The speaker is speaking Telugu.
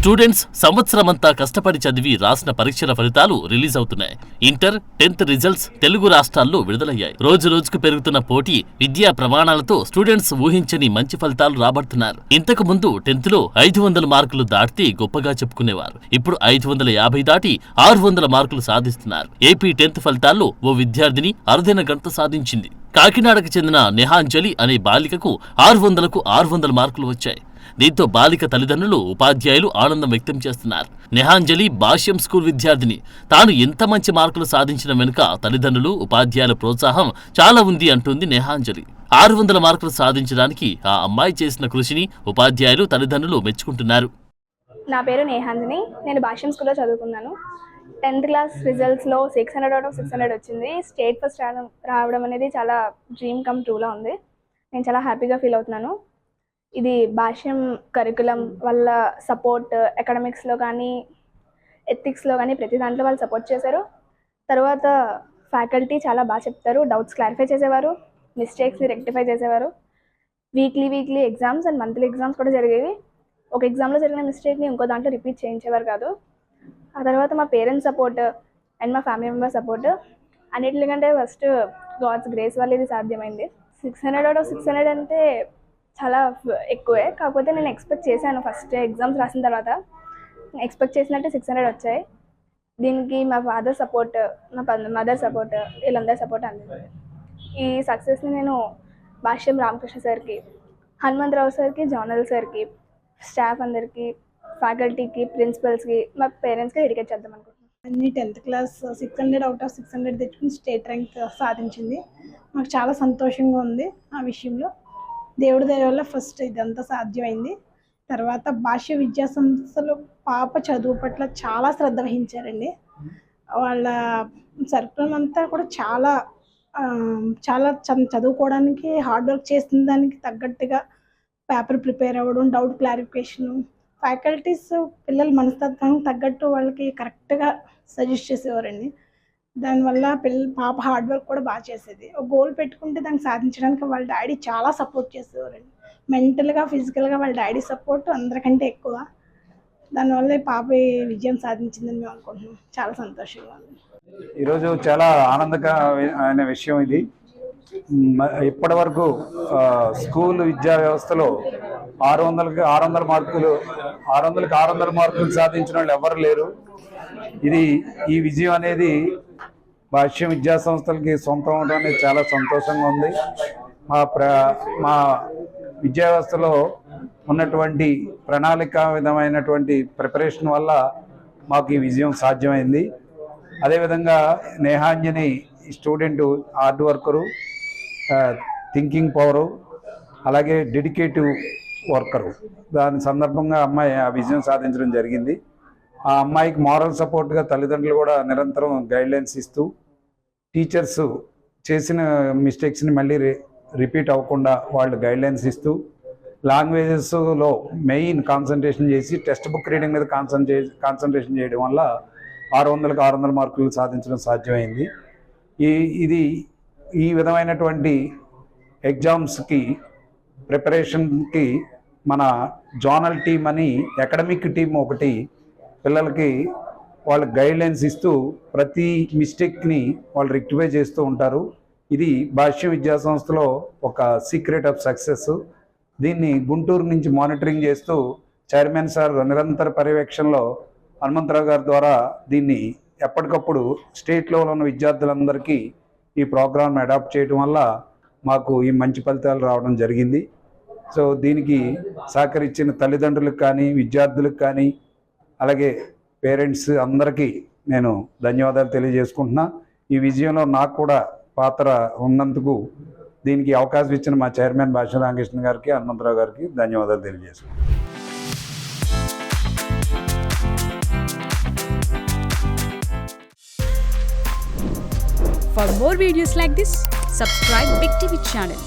స్టూడెంట్స్ సంవత్సరమంతా కష్టపడి చదివి రాసిన పరీక్షల ఫలితాలు రిలీజ్ అవుతున్నాయి. ఇంటర్ 10th రిజల్ట్స్ తెలుగు రాష్ట్రాల్లో విడుదలయ్యాయి. రోజు రోజుకు పెరుగుతున్న పోటీ, విద్యా ప్రమాణాలతో స్టూడెంట్స్ ఊహించని మంచి ఫలితాలు రాబడుతున్నారు. ఇంతకు ముందు 10th లో 500 మార్కులు దాటితే గొప్పగా చెప్పుకునేవారు. ఇప్పుడు 550 దాటి 600 మార్కులు సాధిస్తున్నారు. ఏపీ 10th ఫలితాల్లో ఓ విద్యార్థిని అరుదైన గంట సాధించింది. కాకినాడకు చెందిన నెహాంజలి అనే బాలికకు 600కు 600 మార్కులు వచ్చాయి. దీంతో బాలిక తల్లిదండ్రులు, ఉపాధ్యాయులు ఆనందం వ్యక్తం చేస్తున్నారు. నెహాంజలి భాష్యం స్కూల్ విద్యార్థిని. తాను ఎంత మంచి మార్కులు సాధించిన వెనుక తల్లిదండ్రులు, ఉపాధ్యాయుల ప్రోత్సాహం చాలా ఉంది అంటుంది నెహాంజలి. 600 మార్కులు సాధించడానికి ఆ అమ్మాయి చేసిన కృషిని ఉపాధ్యాయులు, తల్లిదండ్రులు మెచ్చుకుంటున్నారు. నా పేరు నేహాంజని. నేను భాష్యం స్కూల్లో చదువుకున్నాను. 10th క్లాస్ రిజల్ట్స్లో 600 out of 600 వచ్చింది. స్టేట్ ఫస్ట్ రావడం అనేది చాలా డ్రీమ్ కమ్ ట్రూలా ఉంది. నేను చాలా హ్యాపీగా ఫీల్ అవుతున్నాను. ఇది భాష్యం కరికులం వాళ్ళ సపోర్ట్, అకాడమిక్స్లో కానీ ఎథిక్స్లో కానీ ప్రతి దాంట్లో వాళ్ళు సపోర్ట్ చేశారు. తర్వాత ఫ్యాకల్టీ చాలా బాగా చెప్తారు, డౌట్స్ క్లారిఫై చేసేవారు, మిస్టేక్స్ని రెక్టిఫై చేసేవారు. Weekly exams and monthly exams కూడా జరిగేవి. ఒక ఎగ్జామ్లో జరిగిన మిస్టేక్ని ఇంకో దాంట్లో రిపీట్ చేయించేవారు కాదు. ఆ తర్వాత మా పేరెంట్స్ సపోర్ట్ అండ్ మా ఫ్యామిలీ మెంబర్ సపోర్ట్, అన్నిటికంటే ఫస్ట్ గాడ్స్ గ్రేస్ వల్ల ఇది సాధ్యమైంది. 600 out of 600 అంటే చాలా ఎక్కువే. కాకపోతే నేను ఎక్స్పెక్ట్ చేశాను, ఫస్ట్ ఎగ్జామ్స్ రాసిన తర్వాత ఎక్స్పెక్ట్ చేసినట్టే 600 వచ్చాయి. దీనికి మా ఫాదర్ సపోర్ట్, మా మదర్ సపోర్ట్, వీళ్ళందరి సపోర్ట్ అందింది. ఈ సక్సెస్ని నేను భాష్యం రామకృష్ణ సార్కి, హనుమంతరావు సార్కి, జోనల్ సార్కి, స్టాఫ్ అందరికీ, ఫ్యాకల్టీకి, ప్రిన్సిపల్స్కి, మా పేరెంట్స్కి డెడికేట్ చేద్దాం అనుకుంటున్నాను. అన్ని 10th క్లాస్ 600 out of 600 తెచ్చుకుని స్టేట్ ర్యాంక్ సాధించింది. మాకు చాలా సంతోషంగా ఉంది. ఆ విషయంలో దేవుడి దయ వల్ల ఫస్ట్ ఇదంతా సాధ్యమైంది. తర్వాత భాష్య విద్యా సంస్థలు పాప చదువు పట్ల చాలా శ్రద్ధ వహించారండి. వాళ్ళ సర్కులం అంతా కూడా చాలా చదువుకోవడానికి హార్డ్ వర్క్ చేసిన దానికి తగ్గట్టుగా పేపర్ ప్రిపేర్ అవ్వడం, డౌట్ క్లారిఫికేషను, ఫ్యాకల్టీస్ పిల్లల మనస్తత్వానికి తగ్గట్టు వాళ్ళకి కరెక్ట్గా సజెస్ట్ చేసేవారండి. దానివల్ల పాప హార్డ్ వర్క్ కూడా బాగా చేసేది. ఒక గోల్ పెట్టుకుంటే దాన్ని సాధించడానికి వాళ్ళ డాడీ చాలా సపోర్ట్ చేసేవారండి. మెంటల్గా, ఫిజికల్గా వాళ్ళ డాడీ సపోర్ట్ అందరికంటే ఎక్కువ. దానివల్ల పాప విజయం సాధించిందని మేము అనుకుంటున్నాం. చాలా సంతోషంగా ఉంది. ఈరోజు చాలా ఆనందకరమైన విషయం ఇది. ఇప్పటి వరకు స్కూల్ విద్యా వ్యవస్థలో 600కి 600 మార్కులు సాధించిన వాళ్ళు ఎవరు లేరు. ఈ విజయం అనేది భాష్యం విద్యా సంస్థలకి సొంతం అవడం అనేది చాలా సంతోషంగా ఉంది. మా విద్యా వ్యవస్థలో ఉన్నటువంటి ప్రణాళిక విధమైనటువంటి ప్రిపరేషన్ వల్ల మాకు ఈ విజయం సాధ్యమైంది. అదేవిధంగా Nehanjani student hard worker, thinking power, అలాగే డెడికేటివ్ వర్కరు. దాని సందర్భంగా అమ్మాయి ఆ విజయం సాధించడం జరిగింది. ఆ అమ్మాయికి మారల్ సపోర్ట్గా తల్లిదండ్రులు కూడా నిరంతరం గైడ్లైన్స్ ఇస్తూ, టీచర్స్ చేసిన మిస్టేక్స్ని మళ్ళీ రిపీట్ అవ్వకుండా వాళ్ళు గైడ్లైన్స్ ఇస్తూ, లాంగ్వేజెస్లో మెయిన్ కాన్సన్ట్రేషన్ చేసి టెక్స్ట్ బుక్ రీడింగ్ మీద కాన్సన్ట్రేషన్ చేయడం వల్ల 600కి 600 మార్కులు సాధించడం సాధ్యమైంది. ఈ విధమైనటువంటి ఎగ్జామ్స్కి ప్రిపరేషన్కి మన జోనల్ టీమ్ అని అకాడమిక్ టీం ఒకటి పిల్లలకి వాళ్ళకి గైడ్లైన్స్ ఇస్తూ ప్రతి మిస్టేక్ని వాళ్ళు రెక్టిఫై చేస్తూ ఉంటారు. ఇది భాష్య విద్యా సంస్థలో ఒక సీక్రెట్ ఆఫ్ సక్సెస్. దీన్ని గుంటూరు నుంచి మానిటరింగ్ చేస్తూ చైర్మన్ సార్ నిరంతర పర్యవేక్షణలో హనుమంతరావు గారి ద్వారా దీన్ని ఎప్పటికప్పుడు స్టేట్ లెవెల్ ఉన్న విద్యార్థులందరికీ ఈ ప్రోగ్రామ్ అడాప్ట్ చేయడం వల్ల మాకు ఈ మంచి ఫలితాలు రావడం జరిగింది. సో దీనికి సహకరించిన తల్లిదండ్రులకు కానీ, విద్యార్థులకు కానీ, అలాగే పేరెంట్స్ అందరికీ నేను ధన్యవాదాలు తెలియజేసుకుంటున్నా. ఈ విజయంలో నాకు కూడా పాత్ర ఉన్నందుకు దీనికి అవకాశం ఇచ్చిన మా చైర్మన్ భాష్యం రామకృష్ణ గారికి, హనుమంతరావు గారికి ధన్యవాదాలు తెలియజేసుకుంటున్నాను. For more videos like this, subscribe Big TV channel.